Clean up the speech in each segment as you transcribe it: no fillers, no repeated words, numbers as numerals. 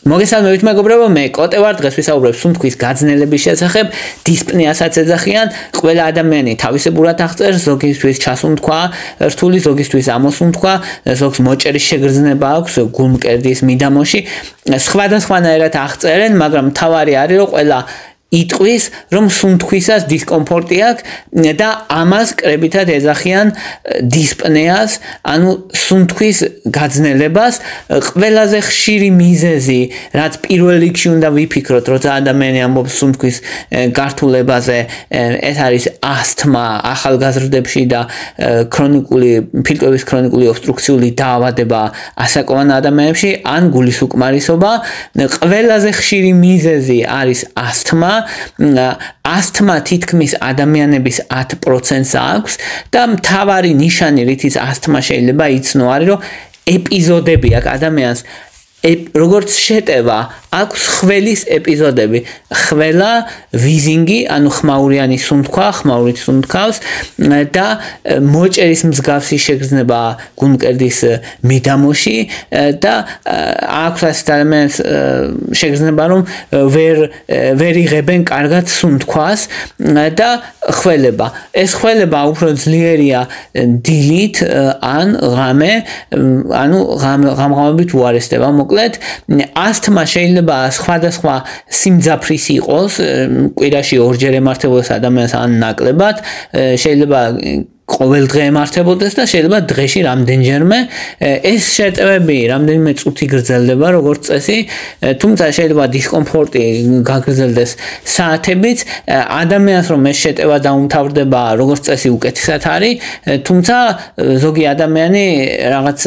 მოგესალმებით მეგობრებო, მე კოტე ვარ, დღეს ვისაუბრებ სუნთქვის გაძნელების შესახებ, დისპნეასაც ეძახიან, ყველა ადამიანი თავისებურად აღწერს, ზოგისთვის ჩასუნთქვა რთული, ზოგისთვის ამოსუნთქვა, ზოგს მოჭერის შეგრძნება აქვს გულმკერდის მიდამოში, სხვადასხვანაირად აღწერენ, მაგრამ მთავარი არის, რომ ყველა იტყვის, რომ სუნთქვისას დისკომფორტი აქვს და ამას კრებითად ეძახიან დისპნეას, ანუ სუნთქვის გაძნელებას. ყველაზე ხშირი მიზეზი, რაც პირველ რიგში უნდა ვიფიქროთ, როცა ადამიანი ამბობს სუნთქვის გართულებაზე, ეს არის ასთმა ახალგაზრდებში და ფილტვების ქრონიკული ობსტრუქციული დაავადება ასაკოვან ადამიანებში, ან გულის უკმარისობა. ყველაზე ხშირი მიზეზი არის ასთმა. ასთმა თითქმის ადამიანების 10%-ს აქვს და მთავარი ნიშანი, რითიც ასთმა შეიძლება იცნო, არის, რომ ეპიზოდები აქვს ადამიანს, როგორც შეტევა, აქვს ხველის ეპიზოდები, ხველა, ვიზინგი, ანუ ხმაურიანი სუნთქვა, ხმაურით სუნთქავს და მოჭერის მსგავსი შეგრძნება გულმკერდის მიდამოში და აქვს ასეთ ადამიანს შეგრძნება, რომ ვერ იღებენ კარგად სუნთქვას და ხველება. ეს ხველება უფრო ძლიერია დილით ან ღამე, ანუ ღამღამობით უარესდება. მოკლედ, ასთმა შეიძლება სხვადასხვა სიმძაფრის იყოს, კვირაში ორჯერ ემართებოდეს ადამიანს ან ნაკლებად, შეიძლება ყოველ დღე ემართებოდეს და შეიძლება დღეში რამდენჯერმე. ეს შეტევები რამდენიმე წუთი გრძელდება როგორც წესი, თუმცა შეიძლება დისკომფორტი გაგრძელდეს საათებიც. ადამიანს რომ ეს შეტევა დაუმთავრდება როგორც წესი უკეთესად არის, თუმცა ზოგი ადამიანი რაღაც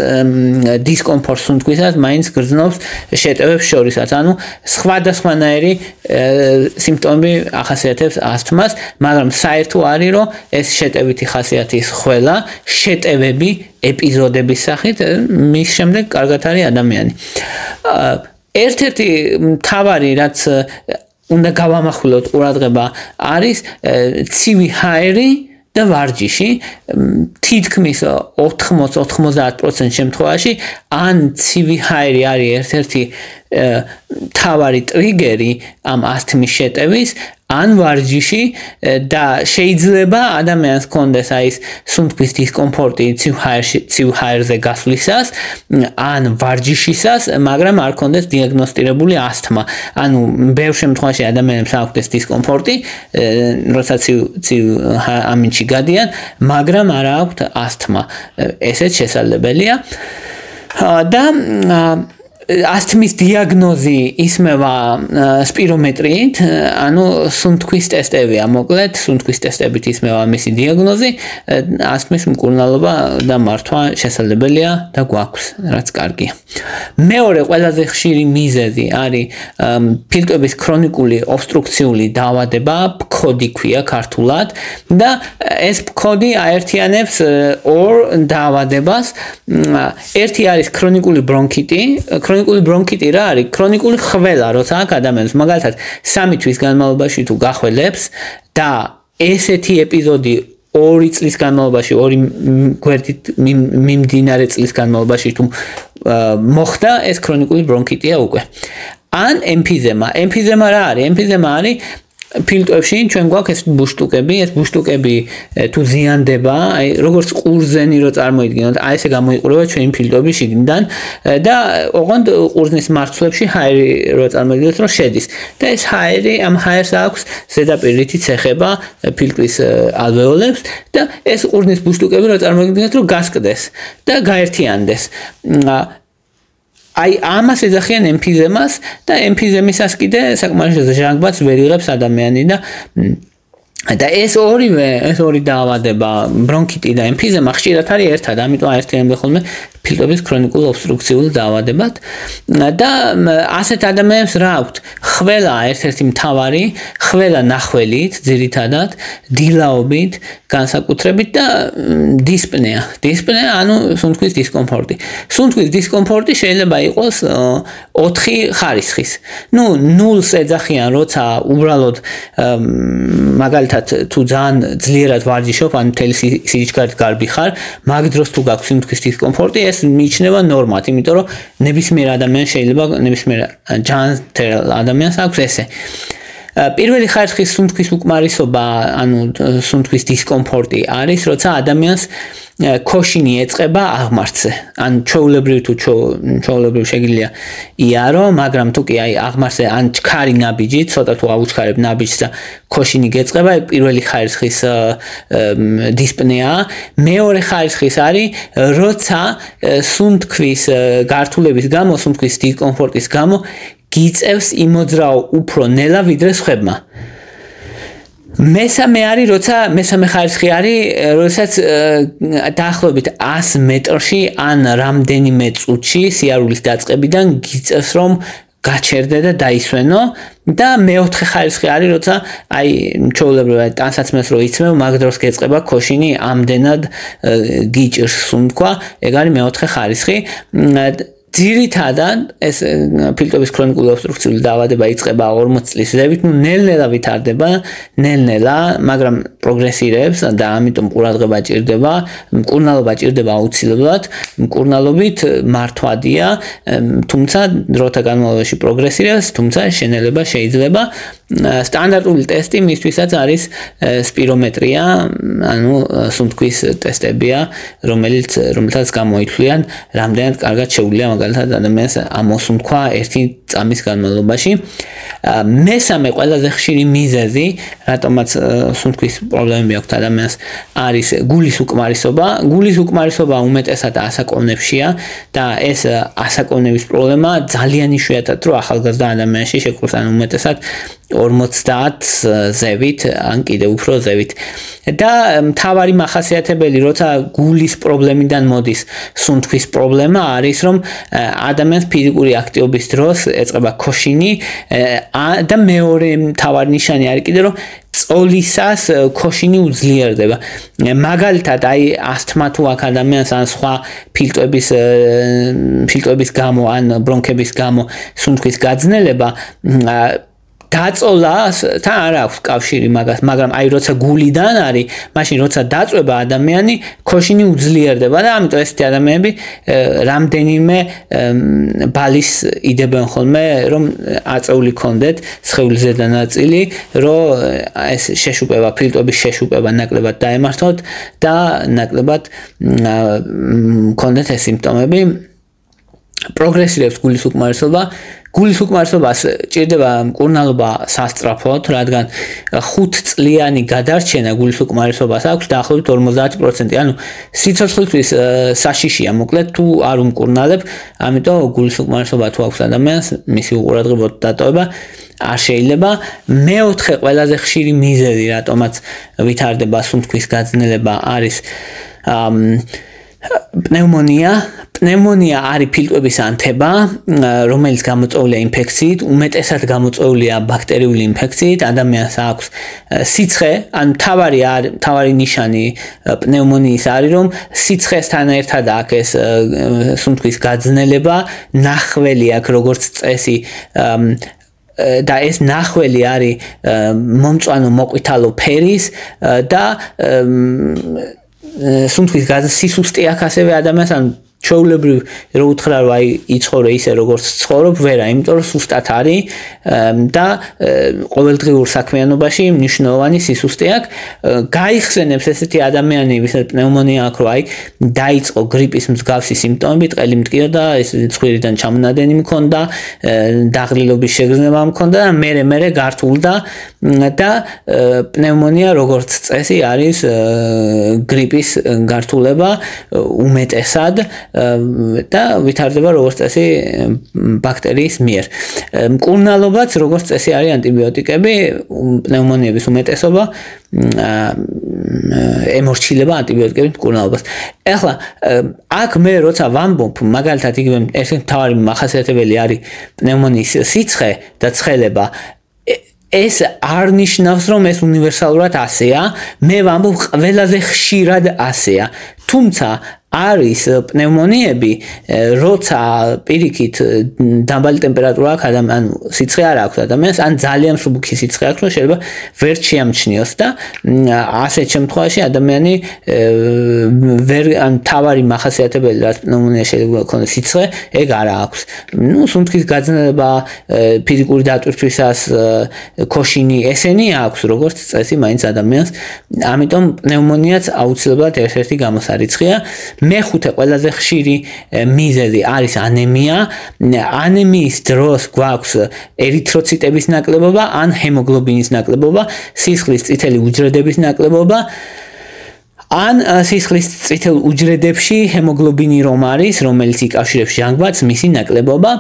დისკომფორტს სუნთქვისას მაინც გრძნობს შეტევებს შორისაც. ანუ სხვადასხვანაირი სიმპტომები ახასიათებს ასთმას, მაგრამ საერთო არის, რომ ეს შეტევითი ხასიათი ხველა, შეტევები, ეპიზოდების სახით, მის შემდეგ კარგად არის ადამიანი. ერთ-ერთი მთავარი, რაც უნდა გავამახვილოთ ყურადღება, არის ცივი ჰაერი და ვარჯიში. თითქმის 80-90% შემთხვევაში, ან ცივი ჰაერი არის ერთ-ერთი მთავარი ტრიგერი ამ ასთმის შეტევის, ან ვარჯიში და შეიძლება ადამიანს ჰქონდეს ის სუნთქვის დისკომფორტი ცივ ჰაერზე გასვლისას, ან ვარჯიშისას, მაგრამ არ ჰქონდეს დიაგნოსტირებული ასთმა. ანუ ბევრ შემთხვევაში ადამიანებს აქვს დისკომფორტი, როცა ცივ ამინდში გადიან, მაგრამ არ აქვს ასთმა. ესეც შესაძლებელია. და ასთმის დიაგნოზი ისმევა სპირომეტრით, ანუ სუნთქვის ტესტებია, მოკლედ, სუნთქვის ტესტებით ისმევა მისი დიაგნოზი, ასთმის მკურნალობა და მართვა შესაძლებელია და გვაქვს, რაც კარგია. მეორე ყველაზე ხშირი მიზეზი არის ფილტვების ქრონიკული ობსტრუქციული დაავადება, ფქოდი ქვია ქართულად და ეს ფქოდი აერთიანებს ორ დაავადებას. ერთი არის ქრონიკული ბრონქიტი. ქრონიკული ბრონქიტი რა არის? ქრონიკული ხველა, როცა აქვს ადამიანს, მაგალითად 3 თვის განმავლობაში თუ გახველებს და ესეთი ეპიზოდი 2 წლის განმავლობაში, 2 გვერდით მიმდინარე წლის განმავლობაში თუ მოხდა, ეს ქრონიკული ბრონქიტია უკვე. ან ემფიზემა. ემფიზემა რა არის? ემფიზემა არის ფილტვებში ჩვენ გვაქვს ეს ბუშტუკები, ეს ბუშტუკები თუ ზიანდება, აი როგორც ყურძენი რო წარმოიდგინოთ, აი ესე გამოიყურება ჩვენი ფილტვები შიგნიდან და ოღონდ ყურძნის მარცვლებში ჰაერი რო წარმოიდგინოთ, რომ შედის. და ეს ჰაერი, ამ ჰაერს აქვს ზედაპირი, რითიც ეხება ფილტვის ალვეოლებს და ეს ყურძნის ბუშტუკები რო წარმოიდგინოთ, რომ გასკდეს და გაერთიანდეს. აი ამას ეძახიან ემფიზემას და ემფიზემისას კიდე საკმარისად ჟანგბადს ვერ იღებს ადამიანი და ეს ორი დაავადება, ბრონქიტი და ემფიზემა ხშირად არის ერთად, ამიტომ აერთიანებენ ხოლმე ფილტვების ქრონიკულ ობსტრუქციულ დაავადებად და ასეთ ადამიანებს რა აქვთ? ხველა ერთ-ერთი მთავარი, ხველა ნახველით, ძირითადად, დილაობით, განსაკუთრებით და დისპნეა. დისპნეა, ანუ სუნთქვის დისკომფორტი. სუნთქვის დისკომფორტი შეიძლება იყოს 4 ხარისხის. ნუ 0-ს ეძახიან, როცა უბრალოდ მაგალითად მაგალითად თუ ძალიან ძლიერად ვარჯიშობ, ან მთელი სიჩქარით გარბი ხარ, მაგ დროს თუ გაქვს სიმთქვის დისკომფორტი, ეს მიიჩნევა ნორმად, იმიტომ რომ ნებისმიერ ადამიანს შეიძლება ნებისმიერ ჯანმრთელ ადამიანს აქვს ესე. პირველი ხარისხის სუნთქვის უკმარისობა, ანუ სუნთქვის დისკომფორტი არის, როცა ადამიანს ქოშინი ეწყება აღმართზე. ან ჩვეულებრივ თუ ჩვეულებრივ შეგიძლია იარო, მაგრამ თუ კი აი აღმართზე ან ჩქარი ნაბიჯით, ცოტა თუ აუჩქარებ ნაბიჯს და ქოშინი გეწყება, პირველი ხარისხის დისპნეა. მეორე ხარისხის არის, როცა სუნთქვის გართულების გამო, სუნთქვის დისკომფორტის გამო გიწევს იმოძრაო უფრო ნელა ვიდრე სხვებმა. მესამე არის, როცა მესამე ხარისხი არის, როდესაც დაახლოებით 100 მეტრში ან რამდენიმე წუთში სიარულის დაწყებიდან გიწევს რომ გაჩერდე და დაისვენო და მეოთხე ხარისხი არის, როცა აი ჩვეულებრივად ტანსაცმელს რო იცმევ, მაგ დროს გეწყება ქოშინი, ამდენად გიჭირს სუნთქვა, ეგ არის მეოთხე ხარისხი. ძირითადად ეს ფილტვების ქრონიკული ობსტრუქციული დაავადება იწყება 40 წლის ზევით, ნელ-ნელა ვითარდება, ნელ-ნელა, მაგრამ პროგრესირებს და ამიტომ ყურადღება ჭირდება, მკურნალობა ჭირდება აუცილებლად, მკურნალობით მართვადია, თუმცა დროთა განმავლობაში პროგრესირებს, თუმცა შენელება შეიძლება. სტანდარტული ტესტი მისთვისაც არის სპირომეტრია, ანუ სუნთქვის ტესტებია, რომელთაც გამოითვლიან, რამდენად კარგად შეუძლია მაგალითად ადამიანს ამოსუნთქვა ერთი წამის განმავლობაში. მესამე ყველაზე ხშირი მიზეზი, რატომაც სუნთქვის პრობლემები აქვს ადამიანს, არის გულის უკმარისობა. გულის უკმარისობა უმეტესად ასაკოვნებშია და ეს ასაკოვნების პრობლემა ძალიან იშვიათად რო ახალგაზრდა ადამიანში შეგვიძლია, ანუ უმეტესად 50 ზევით, ან კიდევ უფრო ზევით. და მთავარი მახასიათებელი, როცა გულის პრობლემიდან მოდის სუნთქვის პრობლემა, არის რომ ადამიანს ფიზიკური აქტივობის დროს ეწყება ქოშინი და მეორე მთავარი ნიშანი არის კიდე რომ წოლისას ქოშინი უძლიერდება. მაგალითად, აი ასთმა თუ აქვს ადამიანს ან სხვა ფილტვების გამო ან ბრონქების გამო სუნთქვის გაძნელება, დაწოლასთან არ აქვს კავშირი მაგას, მაგრამ აი როცა გულიდან არის, მაშინ როცა დაწვება ადამიანი, ქოშინი უძლიერდება და ამიტომ ესეთი ადამიანები რამდენიმე ბალის იდებენ ხოლმე, რომ აწეული კონდეთ სხეულის ზედა ნაწილი, რომ ეს შეშუპება, ფილტვების შეშუპება ნაკლებად დაემართოთ და ნაკლებად კონდეთ ეს სიმპტომები. პროგრესირებს გულის უკმარისობა. გულის უკმარისობას ჭირდება მკურნალობა სასწრაფოდ, რადგან 5 წლიანი გადარჩენა გულის უკმარისობას აქვს დაახლოებით 50%. ანუ სიცოცხლისთვის საშიშია, მოკლედ თუ არ უმკურნალებ, ამიტომ გულის უკმარისობა თუ აქვს ადამიანს, მისი უყურადღებოდ დატოვება არ შეიძლება. მეოთხე ყველაზე ხშირი მიზეზი, რატომაც ვითარდება სუნთქვის გაძნელება, არის პნევმონია. პნევმონია არის ფილტვების ანთება, რომელიც გამოწვეულია ინფექციით, უმეტესად გამოწვეულია ბაქტერიული ინფექციით, ადამიანს აქვს სიცხე, ან მთავარი ნიშანი პნევმონიის არის, რომ სიცხესთან ერთად აქვს ეს სუნთქვის გაძნელება, ნახველი აქვს როგორც წესი და ეს ნახველი არის მომწვანო მოყვითალო ფერის და სუნთქვის სისუსტე აქვს ასევე ადამიანს, ან ჩვეულებრივ რო უთხრა რომ აი იცხოვრე ისე როგორც ცხოვრობ, ვერა, იმიტომ რომ სუსტად არის და ყოველდღიურ საქმიანობაში მნიშვნელოვანი სისუსტე აქვს. გაიხსენებს ესეთი ადამიანი, ვისაც პნევმონია აქვს, რომ აი დაიწყო გრიპის მსგავსი სიმპტომები, ტყელი მტკიოდა, ეს ცხვირიდან ჩამონადენი მქონდა, დაღლილობის შეგრძნება მქონდა და მერე გართულდა და პნევმონია როგორც წესი არის გრიპის გართულება უმეტესად და ვითარდება როგორც წესი ბაქტერიის მიერ. მკურნალობაც როგორც წესი არის ანტიბიოტიკები, პნევმონიების უმეტესობა ემორჩილება ანტიბიოტიკებით მკურნალობას. ეხლა აქ მე როცა ვამბობ, მაგალითად იგივე ერთი მთავარი მახასიათებელი არის პნევმონიის სიცხე და ცხელება, ეს არ ნიშნავს რომ ეს უნივერსალურად ასეა, მე ვამბობ ყველაზე ხშირად ასეა. თუმცა არის პნევმონიები, როცა პირიქით დაბალი ტემპერატურა აქვს ადამიანს, სიცხე არ აქვს ადამიანს, ან ძალიან მსუბუქი სიცხე აქვს, რომ შეიძლება ვერ შეამჩნიოს და ასეთ შემთხვევაში ადამიანი ან თავარი მახასიათებელი რაც პნევმონია შეიძლება ქონდეს სიცხე, ეგ არ აქვს. სუნთქვის გაძნელება, ფიზიკური დატვირთვისას ქოშინი ესენი აქვს, როგორც წესი მაინც ადამიანს. ამიტომ პნევმონიაც აუცილებლად ერთ-ერთი გამოსარიცხია. მეხუთე ყველაზე ხშირი მიზეზი არის ანემია. ანემიის დროს გვაქვს ერითროციტების ნაკლებობა ან ჰემოგლობინის ნაკლებობა, სისხლის წითელი უჯრედების ნაკლებობა. ან სისხლის წითელ უჯრედებში ჰემოგლობინი რომ არის, რომელიც იკავშირებს ჟანგბადს, მისი ნაკლებობა.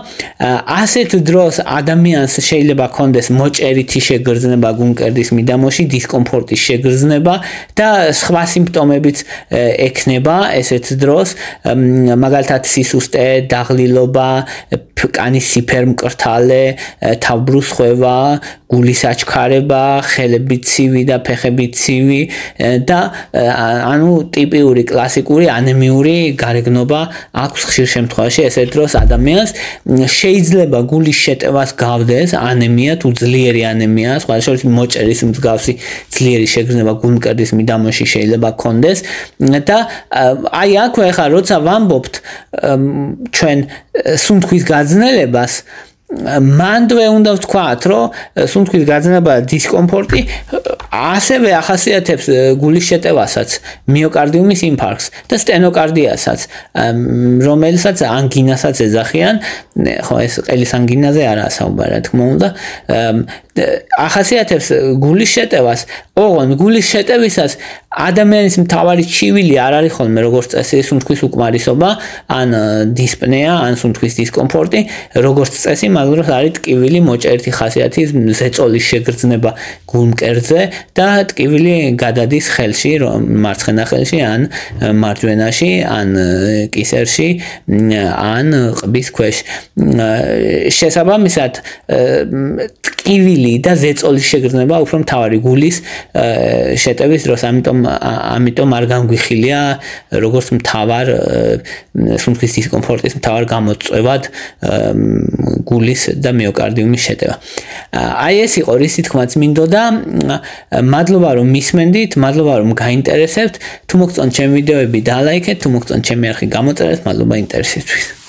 ასეთ დროს ადამიანს შეიძლება ჰქონდეს მოჭერითი შეგრძნება გულმკერდის მიდამოში, დისკომფორტის შეგრძნება და სხვა სიმპტომებიც ექნება ესეთ დროს, მაგალითად სისუსტე, დაღლილობა, კანის სიფერმკრთალე, თავბრუსხვევა, გულის აჩქარება, ხელები ცივი და ფეხები ცივი და ანუ ტიპიური კლასიკური ანემიური გარეგნობა აქვს ხშირ შემთხვევაში ესეთ დროს ადამიანს შეიძლება გულის შეტევას გავდეს ანემია თუ ძლიერი ანემია, სხვა შორის მოჭერის მსგავსი ძლიერი შეგრძნება გულმკერდის მიდამოში შეიძლება ჰქონდეს და აი აქვე ახლა როცა ვამბობთ ჩვენ სუნთქვის გაძნელებას მანდვე უნდა ვთქვათ, რომ სუნთქვის გაძნელება და დისკომფორტი ასევე ახასიათებს გულის შეტევასაც, მიოკარდიუმის ინფარქტს და სტენოკარდიასაც, რომელსაც ანგინასაც ეძახიან, ხო ეს ყელის ანგინაზე არაა საუბარი, რა თქმა უნდა, ახასიათებს გულის შეტევას, ოღონ გულის შეტევისას ადამიანის მთავარი ჩივილი არ არის ხოლმე როგორც წესი სუნთქვის უკმარისობა, ან დისპნეა, ან სუნთქვის დისკომფორტი, როგორც წესი მაგ დროს არის ტკივილი მოჭერითი ხასიათის ზეწოლის შეგრძნება გულმკერდზე და ტკივილი გადადის ხელში, მარცხენა ხელში, ან მარჯვენაში, ან კისერში, ან ყბის ქვეშ. შესაბამისად, ტკივილი და ზეწოლის შეგრძნება უფრო მთავარი გულის შეტევის დროს, ამიტომ არ განგვიხილია როგორც მთავარ სუნთქვის დისკომფორტის მთავარ გამოწვევად გულის და მიოკარდიუმის შეტევა. აი ეს იყო რისი თქმაც მინდოდა. მადლობა რომ მისმენდით, მადლობა რომ გაინტერესებთ. თუ მოგწონთ ჩემი ვიდეოები, დალაიქეთ, თუ მოგწონთ ჩემი არხი გამოწერეთ, მადლობა ინტერესისთვის.